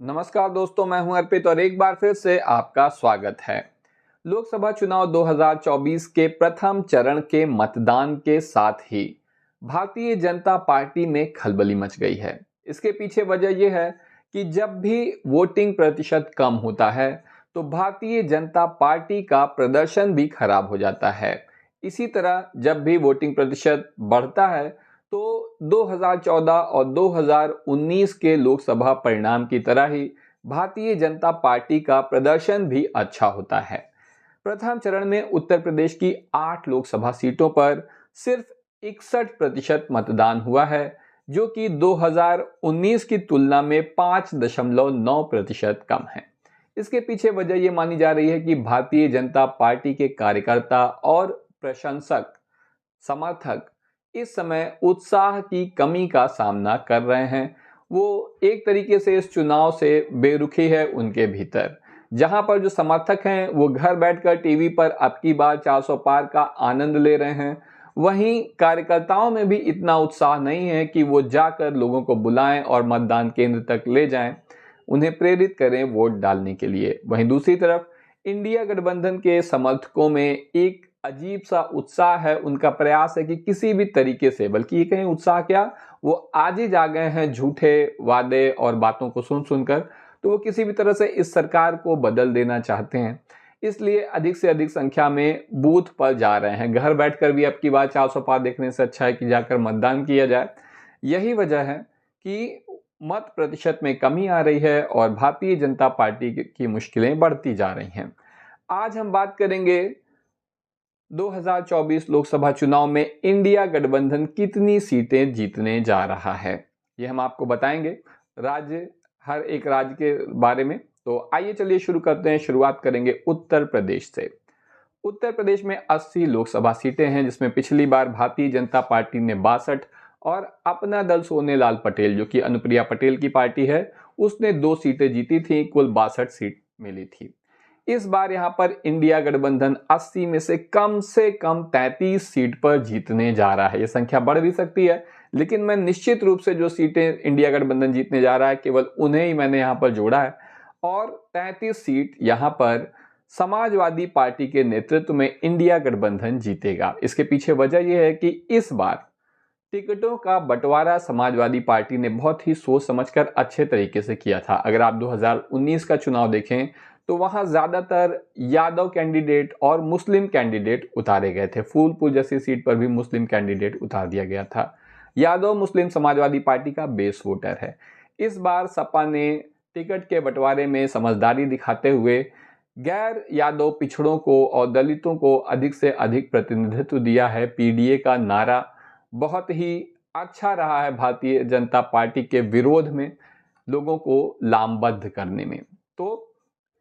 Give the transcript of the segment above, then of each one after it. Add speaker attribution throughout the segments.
Speaker 1: नमस्कार दोस्तों, मैं हूं अर्पित और एक बार फिर से आपका स्वागत है। लोकसभा चुनाव 2024 के प्रथम चरण के मतदान के साथ ही भारतीय जनता पार्टी में खलबली मच गई है। इसके पीछे वजह यह है कि जब भी वोटिंग प्रतिशत कम होता है तो भारतीय जनता पार्टी का प्रदर्शन भी खराब हो जाता है। इसी तरह जब भी वोटिंग प्रतिशत बढ़ता है तो 2014 और 2019 के लोकसभा परिणाम की तरह ही भारतीय जनता पार्टी का प्रदर्शन भी अच्छा होता है। प्रथम चरण में उत्तर प्रदेश की 8 लोकसभा सीटों पर सिर्फ 61% मतदान हुआ है, जो कि 2019 की तुलना में 5.9% कम है। इसके पीछे वजह यह मानी जा रही है कि भारतीय जनता पार्टी के कार्यकर्ता और प्रशंसक समर्थक इस समय उत्साह की कमी का सामना कर रहे हैं। वो एक तरीके से इस चुनाव से बेरुखी है उनके भीतर। जहां पर जो समर्थक हैं वो घर बैठकर टीवी पर अब की बार 400 पार का आनंद ले रहे हैं, वहीं कार्यकर्ताओं में भी इतना उत्साह नहीं है कि वो जाकर लोगों को बुलाएं और मतदान केंद्र तक ले जाएं, उन्हें प्रेरित करें वोट डालने के लिए। वहीं दूसरी तरफ इंडिया गठबंधन के समर्थकों में एक अजीब सा उत्साह है। उनका प्रयास है कि किसी भी तरीके से, बल्कि ये कहें उत्साह क्या, वो आज ही जा गए हैं झूठे वादे और बातों को सुन सुनकर, तो वो किसी भी तरह से इस सरकार को बदल देना चाहते हैं। इसलिए अधिक से अधिक संख्या में बूथ पर जा रहे हैं। घर बैठकर भी अब की बार 400 पार देखने से अच्छा है कि जाकर मतदान किया जाए। यही वजह है कि मत प्रतिशत में कमी आ रही है और भारतीय जनता पार्टी की मुश्किलें बढ़ती जा रही हैं। आज हम बात करेंगे 2024 लोकसभा चुनाव में इंडिया गठबंधन कितनी सीटें जीतने जा रहा है, ये हम आपको बताएंगे हर एक राज्य के बारे में। तो आइए चलिए शुरू करते हैं। शुरुआत करेंगे उत्तर प्रदेश से। उत्तर प्रदेश में 80 लोकसभा सीटें हैं, जिसमें पिछली बार भारतीय जनता पार्टी ने 62 और अपना दल सोनेलाल पटेल, जो कि अनुप्रिया पटेल की पार्टी है, उसने 2 सीटें जीती थी। कुल 62 सीट मिली थी। इस बार यहां पर इंडिया गठबंधन 80 में से कम 33 सीट पर जीतने जा रहा है। यह संख्या बढ़ भी सकती है, लेकिन मैं निश्चित रूप से जो सीटें इंडिया गठबंधन जीतने जा रहा है केवल उन्हें ही मैंने यहां पर जोड़ा है। और 33 सीट यहां पर समाजवादी पार्टी के नेतृत्व में इंडिया गठबंधन जीतेगा। इसके पीछे वजह यह है कि इस बार टिकटों का बंटवारा समाजवादी पार्टी ने बहुत ही सोच समझकर अच्छे तरीके से किया था। अगर आप 2019 का चुनाव देखें तो वहां ज्यादातर यादव कैंडिडेट और मुस्लिम कैंडिडेट उतारे गए थे। फूलपुर जैसी सीट पर भी मुस्लिम कैंडिडेट उतार दिया गया था। यादव मुस्लिम समाजवादी पार्टी का बेस वोटर है। इस बार सपा ने टिकट के बंटवारे में समझदारी दिखाते हुए गैर यादव पिछड़ों को और दलितों को अधिक से अधिक प्रतिनिधित्व दिया है। पीडीए का नारा बहुत ही अच्छा रहा है भारतीय जनता पार्टी के विरोध में लोगों को लामबद्ध करने में। तो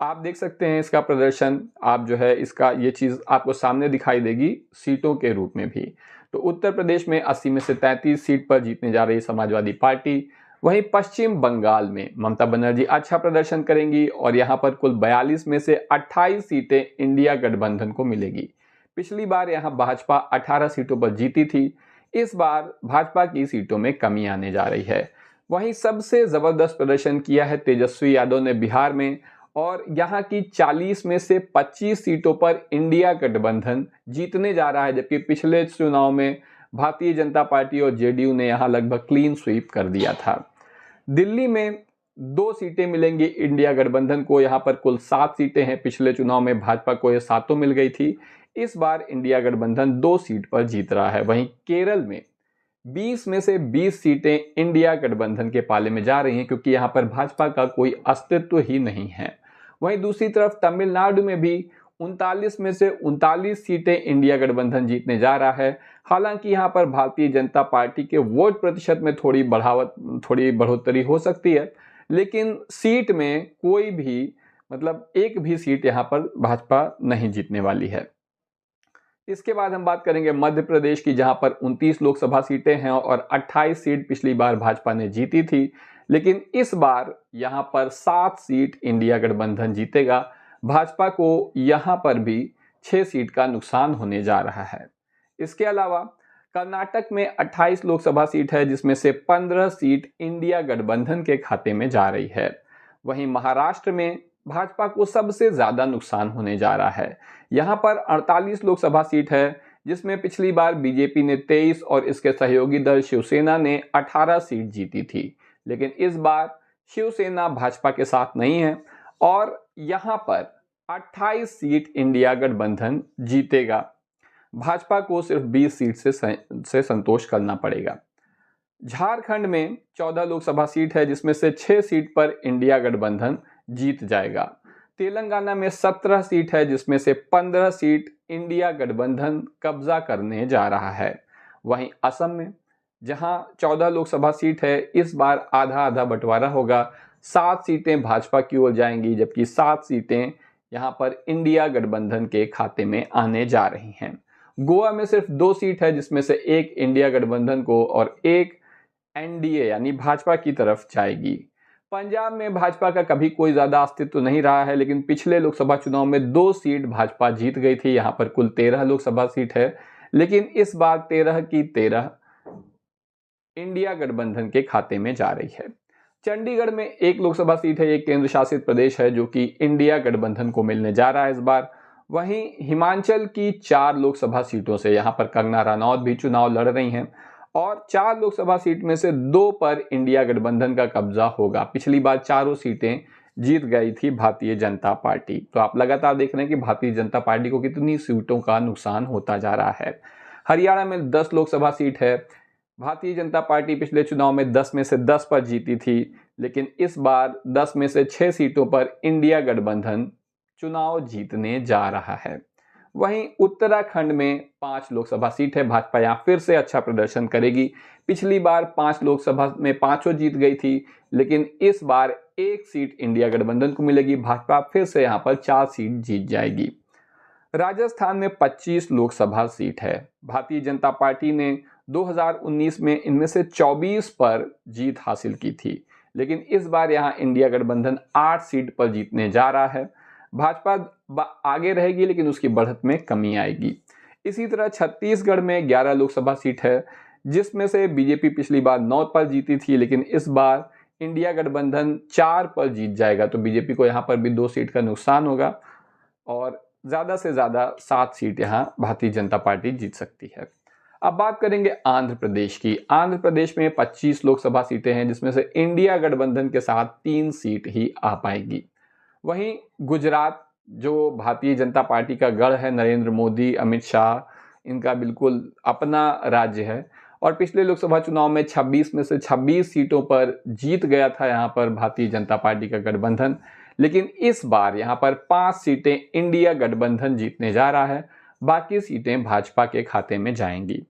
Speaker 1: आप देख सकते हैं इसका प्रदर्शन, आप जो है इसका ये चीज आपको सामने दिखाई देगी सीटों के रूप में भी। तो उत्तर प्रदेश में 80 में से 33 सीट पर जीतने जा रही समाजवादी पार्टी। वहीं पश्चिम बंगाल में ममता बनर्जी अच्छा प्रदर्शन करेंगी और यहां पर कुल 42 में से 28 सीटें इंडिया गठबंधन को मिलेगी। पिछली बार यहां भाजपा 18 सीटों पर जीती थी। इस बार भाजपा की सीटों में कमी आने जा रही है। वहीं सबसे जबरदस्त प्रदर्शन किया है तेजस्वी यादव ने बिहार में, और यहां की 40 में से 25 सीटों पर इंडिया गठबंधन जीतने जा रहा है, जबकि पिछले चुनाव में भारतीय जनता पार्टी और जेडीयू ने यहां लगभग क्लीन स्वीप कर दिया था। दिल्ली में 2 सीटें मिलेंगी इंडिया गठबंधन को। यहां पर कुल 7 सीटें हैं। पिछले चुनाव में भाजपा को ये 7 मिल गई थी। इस बार इंडिया गठबंधन 2 सीट पर जीत रहा है। वहीं केरल में 20 में से 20 सीटें इंडिया गठबंधन के पाले में जा रही हैं, क्योंकि यहां पर भाजपा का कोई अस्तित्व ही नहीं है। वहीं दूसरी तरफ तमिलनाडु में भी 39 में से 39 सीटें इंडिया गठबंधन जीतने जा रहा है। हालांकि यहां पर भारतीय जनता पार्टी के वोट प्रतिशत में थोड़ी बढ़ोतरी हो सकती है, लेकिन सीट में कोई भी एक भी सीट यहां पर भाजपा नहीं जीतने वाली है। इसके बाद हम बात करेंगे मध्य प्रदेश की, जहां पर 29 लोकसभा सीटें हैं और 28 सीट पिछली बार भाजपा ने जीती थी। लेकिन इस बार यहां पर 7 सीट इंडिया गठबंधन जीतेगा। भाजपा को यहां पर भी 6 सीट का नुकसान होने जा रहा है। इसके अलावा कर्नाटक में 28 लोकसभा सीट है, जिसमें से 15 सीट इंडिया गठबंधन के खाते में जा रही है। वहीं महाराष्ट्र में भाजपा को सबसे ज्यादा नुकसान होने जा रहा है। यहां पर 48 लोकसभा सीट है, जिसमें पिछली बार बीजेपी ने 23 और इसके सहयोगी दल शिवसेना ने 18 सीट जीती थी। लेकिन इस बार शिवसेना भाजपा के साथ नहीं है और यहां पर 28 सीट इंडिया गठबंधन जीतेगा। भाजपा को सिर्फ 20 सीट से संतोष करना पड़ेगा। झारखंड में 14 लोकसभा सीट है, जिसमें से 6 सीट पर इंडिया गठबंधन जीत जाएगा। तेलंगाना में 17 सीट है, जिसमें से 15 सीट इंडिया गठबंधन कब्जा करने जा रहा है। वहीं असम में जहां 14 लोकसभा सीट है, इस बार आधा आधा बंटवारा होगा। 7 सीटें भाजपा की ओर जाएंगी, जबकि 7 सीटें यहां पर इंडिया गठबंधन के खाते में आने जा रही हैं। गोवा में सिर्फ 2 सीट है, जिसमें से एक इंडिया गठबंधन को और एक एनडीए यानी भाजपा की तरफ जाएगी। पंजाब में भाजपा का कभी कोई ज्यादा अस्तित्व नहीं रहा है, लेकिन पिछले लोकसभा चुनाव में 2 सीट भाजपा जीत गई थी। यहां पर कुल 13 लोकसभा सीट है, लेकिन इस बार 13 की 13 इंडिया गठबंधन के खाते में जा रही है। चंडीगढ़ में 1 लोकसभा सीट है, एक केंद्र शासित प्रदेश है जो कि इंडिया गठबंधन को मिलने जा रहा है इस बार। वहीं हिमाचल की 4 लोकसभा सीटों से यहां पर कंगना रनौत भी चुनाव लड़ रही हैं और 4 लोकसभा सीट में से 2 पर इंडिया गठबंधन का कब्जा होगा। पिछली बार चारों सीटें जीत गई थी भारतीय जनता पार्टी। तो आप लगातार देख रहे हैं कि भारतीय जनता पार्टी को कितनी सीटों का नुकसान होता जा रहा है। हरियाणा में 10 लोकसभा सीट है। भारतीय जनता पार्टी पिछले चुनाव में 10 में से 10 पर जीती थी, लेकिन इस बार 10 में से 6 सीटों पर इंडिया गठबंधन चुनाव जीतने जा रहा है। वहीं उत्तराखंड में 5 लोकसभा सीट है। भाजपा यहां फिर से अच्छा प्रदर्शन करेगी। पिछली बार 5 लोकसभा में पांचों जीत गई थी, लेकिन इस बार 1 सीट इंडिया गठबंधन को मिलेगी। भाजपा फिर से यहां पर 4 सीट जीत जाएगी। राजस्थान में 25 लोकसभा सीट है। भारतीय जनता पार्टी ने 2019 में इनमें से 24 पर जीत हासिल की थी, लेकिन इस बार यहां इंडिया गठबंधन 8 सीट पर जीतने जा रहा है। भाजपा आगे रहेगी, लेकिन उसकी बढ़त में कमी आएगी। इसी तरह छत्तीसगढ़ में 11 लोकसभा सीट है, जिसमें से बीजेपी पिछली बार 9 पर जीती थी, लेकिन इस बार इंडिया गठबंधन 4 पर जीत जाएगा। तो बीजेपी को यहां पर भी 2 सीट का नुकसान होगा और ज्यादा से ज्यादा 7 सीट यहां भारतीय जनता पार्टी जीत सकती है। अब बात करेंगे आंध्र प्रदेश की। आंध्र प्रदेश में 25 लोकसभा सीटें हैं, जिसमें से इंडिया गठबंधन के साथ 3 सीट ही आ पाएगी। वहीं गुजरात जो भारतीय जनता पार्टी का गढ़ है, नरेंद्र मोदी, अमित शाह, इनका बिल्कुल अपना राज्य है और पिछले लोकसभा चुनाव में 26 में से 26 सीटों पर जीत गया था यहां पर भारतीय जनता पार्टी का गठबंधन। लेकिन इस बार यहां पर 5 सीटें इंडिया गठबंधन जीतने जा रहा है, बाकी सीटें भाजपा के खाते में जाएंगी।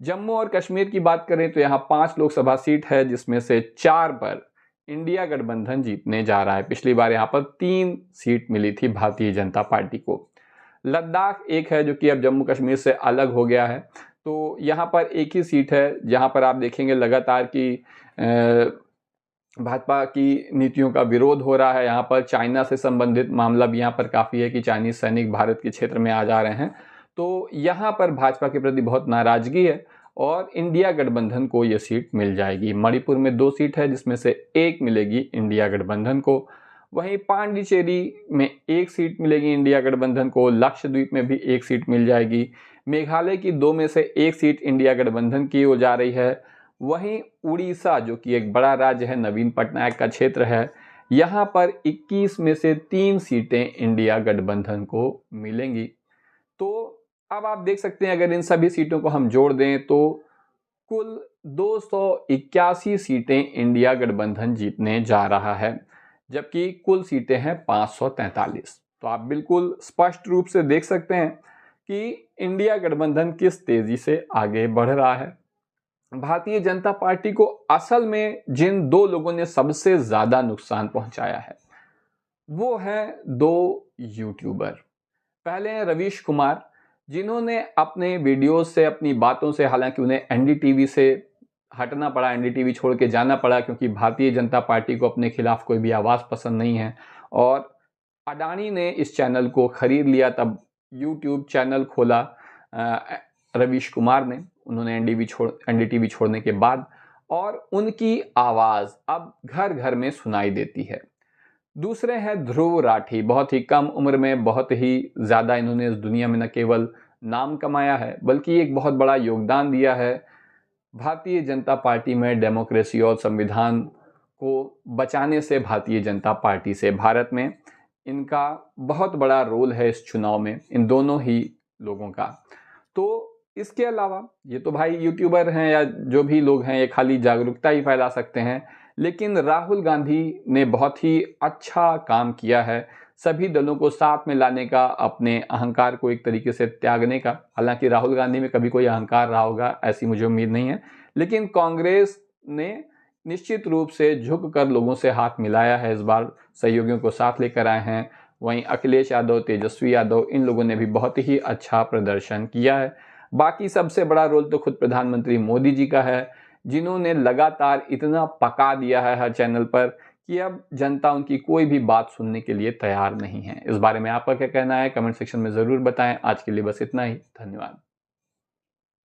Speaker 1: जम्मू और कश्मीर की बात करें तो यहां 5 लोकसभा सीट है, जिसमें से 4 पर इंडिया गठबंधन जीतने जा रहा है। पिछली बार यहां पर 3 सीट मिली थी भारतीय जनता पार्टी को। लद्दाख एक है जो कि अब जम्मू कश्मीर से अलग हो गया है, तो यहां पर एक ही सीट है जहां पर आप देखेंगे लगातार कि भाजपा की नीतियों का विरोध हो रहा है। यहाँ पर चाइना से संबंधित मामला भी यहाँ पर काफ़ी है कि चाइनीज सैनिक भारत के क्षेत्र में आ जा रहे हैं, तो यहाँ पर भाजपा के प्रति बहुत नाराजगी है और इंडिया गठबंधन को ये सीट मिल जाएगी। मणिपुर में 2 सीट है, जिसमें से 1 मिलेगी इंडिया गठबंधन को। वहीं पांडिचेरी में 1 सीट मिलेगी इंडिया गठबंधन को। लक्षद्वीप में भी 1 सीट मिल जाएगी। मेघालय की 2 में से 1 सीट इंडिया गठबंधन की हो जा रही है। वहीं उड़ीसा जो कि एक बड़ा राज्य है, नवीन पटनायक का क्षेत्र है, यहाँ पर 21 में से 3 सीटें इंडिया गठबंधन को मिलेंगी। तो अब आप देख सकते हैं अगर इन सभी सीटों को हम जोड़ दें तो कुल 281 सीटें इंडिया गठबंधन जीतने जा रहा है, जबकि कुल सीटें हैं 543। तो आप बिल्कुल स्पष्ट रूप से देख सकते हैं कि इंडिया गठबंधन किस तेजी से आगे बढ़ रहा है। भारतीय जनता पार्टी को असल में जिन 2 लोगों ने सबसे ज्यादा नुकसान पहुंचाया है वो हैं 2 यूट्यूबर। पहले हैं रवीश कुमार, जिन्होंने अपने वीडियो से, अपनी बातों से, हालांकि उन्हें एनडीटीवी से हटना पड़ा, एनडीटीवी छोड़ के जाना पड़ा क्योंकि भारतीय जनता पार्टी को अपने खिलाफ कोई भी आवाज पसंद नहीं है और अडानी ने इस चैनल को खरीद लिया। तब यूट्यूब चैनल खोला रवीश कुमार ने, उन्होंने एनडीटीवी छोड़ने के बाद, और उनकी आवाज अब घर घर में सुनाई देती है। दूसरे हैं ध्रुव राठी। बहुत ही कम उम्र में बहुत ही ज़्यादा इन्होंने इस दुनिया में न केवल नाम कमाया है बल्कि एक बहुत बड़ा योगदान दिया है भारतीय जनता पार्टी में डेमोक्रेसी और संविधान को बचाने से भारतीय जनता पार्टी से। भारत में इनका बहुत बड़ा रोल है इस चुनाव में, इन दोनों ही लोगों का। तो इसके अलावा ये तो भाई यूट्यूबर हैं या जो भी लोग हैं, ये खाली जागरूकता ही फैला सकते हैं, लेकिन राहुल गांधी ने बहुत ही अच्छा काम किया है सभी दलों को साथ में लाने का, अपने अहंकार को एक तरीके से त्यागने का। हालांकि राहुल गांधी में कभी कोई अहंकार रहा होगा ऐसी मुझे उम्मीद नहीं है, लेकिन कांग्रेस ने निश्चित रूप से झुक कर लोगों से हाथ मिलाया है, इस बार सहयोगियों को साथ लेकर आए हैं। वहीं अखिलेश यादव, तेजस्वी यादव, इन लोगों ने भी बहुत ही अच्छा प्रदर्शन किया है। बाकी सबसे बड़ा रोल तो खुद प्रधानमंत्री मोदी जी का है, जिन्होंने लगातार इतना पका दिया है हर चैनल पर कि अब जनता उनकी कोई भी बात सुनने के लिए तैयार नहीं है। इस बारे में आपका क्या कहना है, कमेंट सेक्शन में ज़रूर बताएं। आज के लिए बस इतना ही, धन्यवाद।